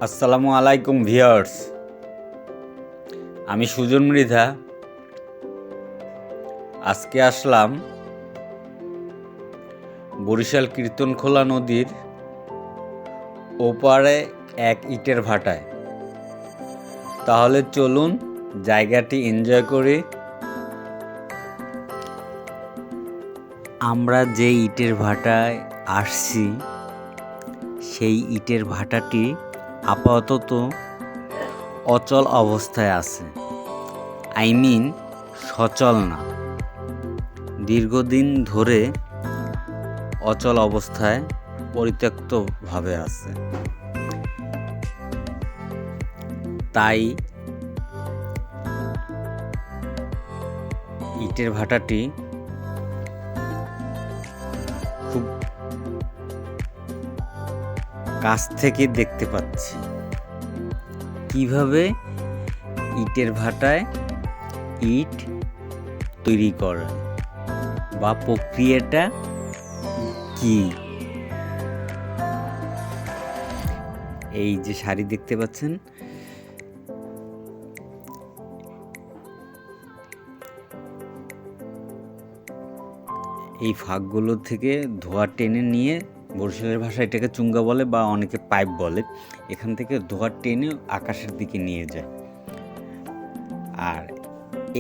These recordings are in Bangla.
আসসালামু আলাইকুম ভিউয়ার্স, আমি সুজন মৃধা। আজকে আসলাম বরিশাল কীর্তনখোলা নদীর ওপারে এক ইটের ভাটায়। তাহলে চলুন জায়গাটি এনজয় করি। আমরা যে ইটের ভাটায় আসছি সেই ইটের ভাটাটি আপাতত অচল অবস্থায় আছে। সচল না, দীর্ঘদিন ধরে অচল অবস্থায় পরিত্যক্তভাবে আছে। তাই ইটের ভাটাটি খুব কাছ থেকে দেখতে পাচ্ছি কিভাবে ইটের ভাটায় ইট তৈরি করে বা প্রক্রিয়াটা কি। এই যে শাড়ি দেখতে পাচ্ছেন, এই ফাঁকগুলো থেকে ধোঁয়া টেনে নিয়ে, বরিশালের ভাষায় এটাকে চুঙ্গা বলে বা অনেকে পাইপ বলে, এখান থেকে ধোঁয়া টেনে আকাশের দিকে নিয়ে যায়। আর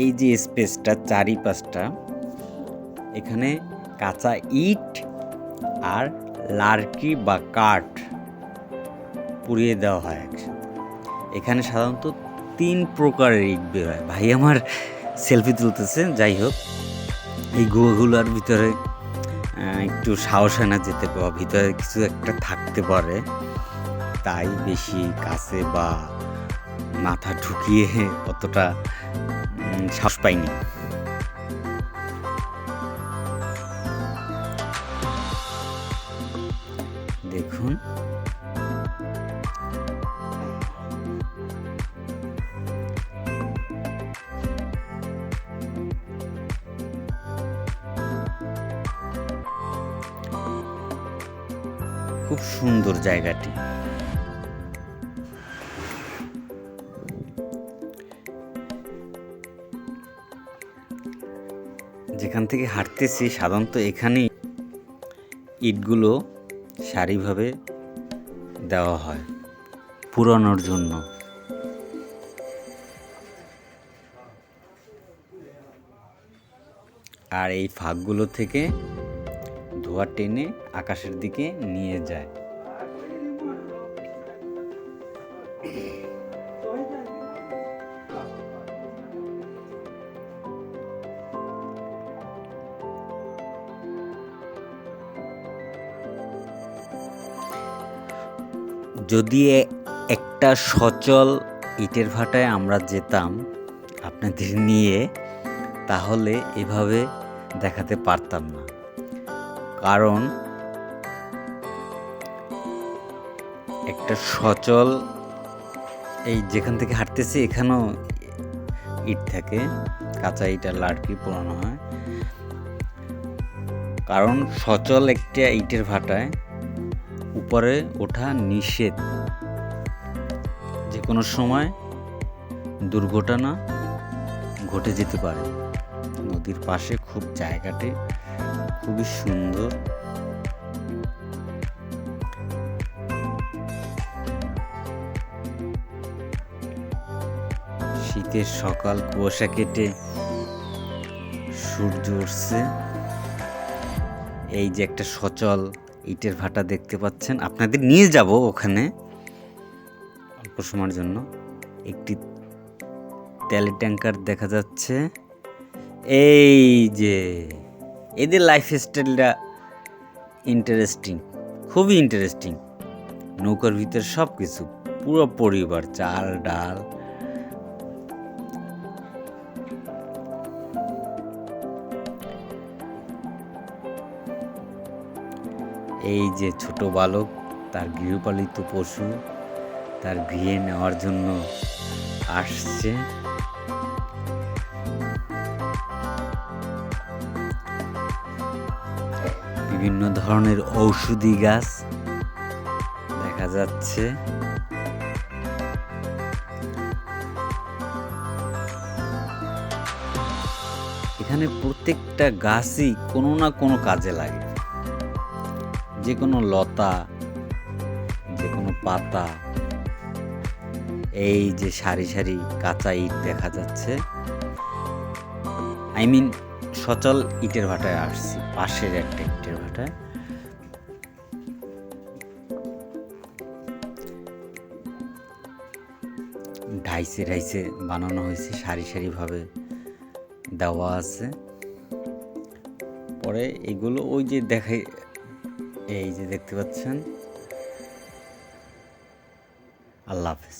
এই যে স্পেসটা চারিপাশটা, এখানে কাঁচা ইট আর লার্কি বা কাঠ পুড়িয়ে দেওয়া হয় একসাথে। এখানে সাধারণত 3 প্রকারের ইট বের হয়। ভাই আমার সেলফি তুলতেছে। যাই হোক, এই গুঁড়োগুলোর ভিতরে একটু সাহস হয় না যেতে, পাওয়া ভিতরে কিছু একটা থাকতে পারে, তাই বেশি কাছে বা মাথা ঢুকিয়ে অতটা সাহস পাইনি। দেখুন, খুব সুন্দর জায়গাটি। যেখান থেকে হাঁটতেছি সাধারণত এখানেই ইটগুলো সারিভাবে দেওয়া হয় পুরানোর জন্য। আর এই ফাঁকগুলো থেকে ধোঁয়া টেনে আকাশের দিকে নিয়ে যায়। যদি একটা সচল ইটের ভাটায় আমরা যেতাম আপনাদের নিয়ে, তাহলে এভাবে দেখাতে পারতাম না। কারণ একটা সচল, এই যেখান থেকে হাঁটতেছি এখানেও ইট থাকে, কাঁচা ইট আর লার্কি পোড়ানো হয়। কারণ সচল একটা ইটের ভাটায় উপরে ওঠা নিষেধ। যে কোনো সময় দুর্ঘটনা ঘটে যেতে পারে। নদীর পাশে খুব জায়গাটি খুবই সুন্দর। শীতের সকাল, কুয়াশা কেটে সূর্য উঠছে। এই যে একটা সচল ইটের ভাটা দেখতে পাচ্ছেন, আপনাদের নিয়ে যাব ওখানে অল্প সময়ের জন্য। একটি তেলের ট্যাঙ্কার দেখা যাচ্ছে। এই যে এদের লাইফস্টাইলটা ইন্টারেস্টিং, খুবই ইন্টারেস্টিং। নৌকার ভিতর সব কিছু, পুরো পরিবার, চাল ডাল। এই যে ছোট বালক তার গৃহপালিত পশু তার গৃহে নেওয়ার জন্য আসছে। বিভিন্ন ধরনের ঔষধি গাছ দেখা যাচ্ছে। এখানে প্রত্যেকটা গাছই কোনো না কোনো কাজে লাগে, যে কোনো লতা, যে কোনো পাতা। এই যে সারি সারি কাঁচা ইট দেখা যাচ্ছে, সচল ইটের ভাটায় আসছি, পাশের একটা ইটের ভাটায়। ঢাইসে ঢাইসে বানানো হয়েছে, সারি সারিভাবে দেওয়া আছে। পরে এগুলো ওই যে দেখাই, এই যে দেখতে পাচ্ছেন। আল্লাহ হাফেজ।